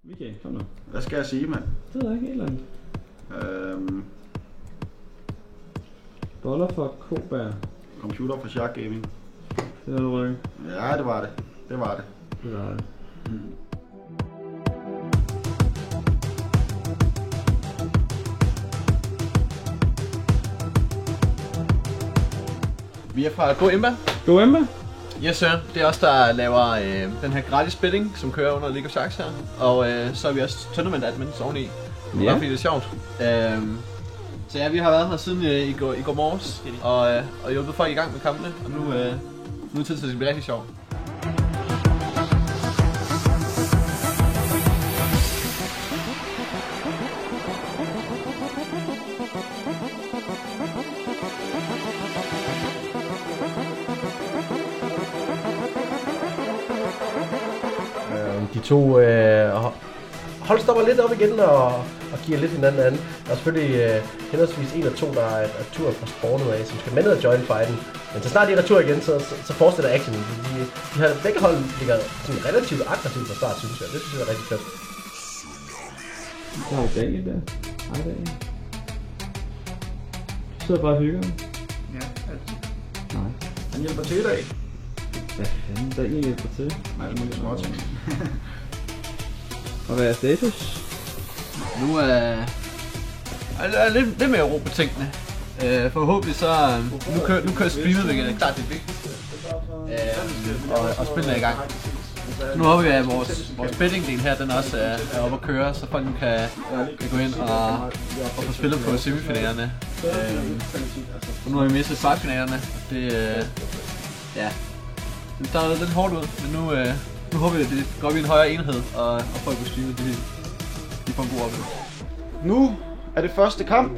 Michael, kom nu. Hvad skal jeg sige, mand? Det ved jeg ikke helt langt. Boller for Kobær. Computer for Shark Gaming. Det var du rykke. Ja, det var det. Det var det. Det var det. Vi er fra Go Imba. Go Imba? Yes sir. Det er os, der laver den her gratis betting, som kører under League of Sharks her. Og så er vi også tournament admins oveni. Ja. Fordi det er sjovt. Så ja, vi har været her siden i går morges og hjulpet folk i gang med kampene. Og nu er det tid til, at det bliver rigtig sjovt. De to hold stopper lidt op igen og giver lidt hinanden an. Der er selvfølgelig henholdsvis en og to, der er tur fra spawnet af, som skal med ned og join fighten. Men så snart de er retur igen, så fortsætter action. De har begge hold ligger sådan relativt aggressivt fra start, synes jeg. Det synes jeg er rigtig fedt. Så er Daniel der. Hej Daniel. Du sidder bare og hygger. Ja, altid. Nej. Han hjælper til i dag. Hvad fanden, Daniel hjælper til? Nej, det må lige små ting. Og hvad er status? Nu er lidt mere ro på tingene. Forhåbentlig så nu kører streamet, hvilket er klart det vigtigste. Og spillet er i gang. Så nu håber vi, at vores betting-del her, den også er oppe at køre, så folk kan gå ind og få spillet på semifinalerne. Og nu har vi mistet kvartfinalerne. Ja, det startede lidt hårdt ud, men nu håber vi, at det går op i en højere enhed, og folk på streamet, de får en god oplevelse. Nu er det første kamp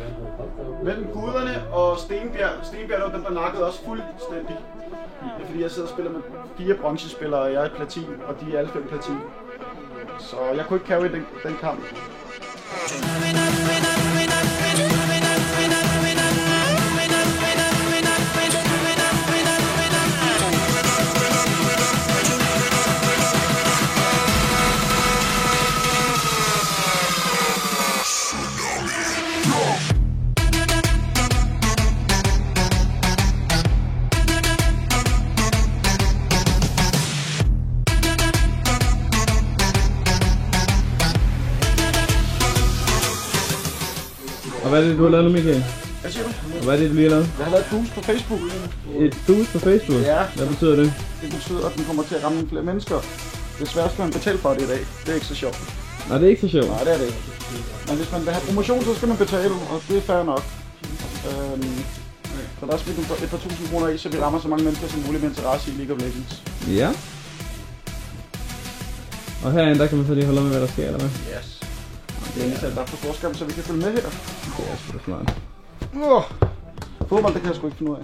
mellem guderne og Stenbjerg. Stenbjerg er den, der nakkede også fuldstændig. Det er fordi, jeg sidder og spiller med 4 bronzespillere, og jeg er platin, og de er alle 5 platin. Så jeg kunne ikke carry den kamp. Og hvad er det, du har lavet nu, Michael? Hvad siger du? Og hvad er det, du lige har lavet? Jeg har lavet et boost på Facebook. Et boost på Facebook? Ja. Hvad betyder det? Det betyder, at den kommer til at ramme flere mennesker. Desværre skal man betale for det i dag. Det er ikke så sjovt. Nej, det er ikke så sjovt. Nej, det er det ikke. Men hvis man vil have promotion, så skal man betale, og det er fair nok. Så der er smidt et par tusind kroner i, så vi rammer så mange mennesker som muligt med interesse i League of Legends. Ja. Og herinde, der kan man så lige holde med, hvad der sker, eller hvad? Yes. Det er lige sat op på storskærm, så vi kan følge med her. Det er sgu da smart. Fodbold, det kan jeg sgu ikke finde ud af.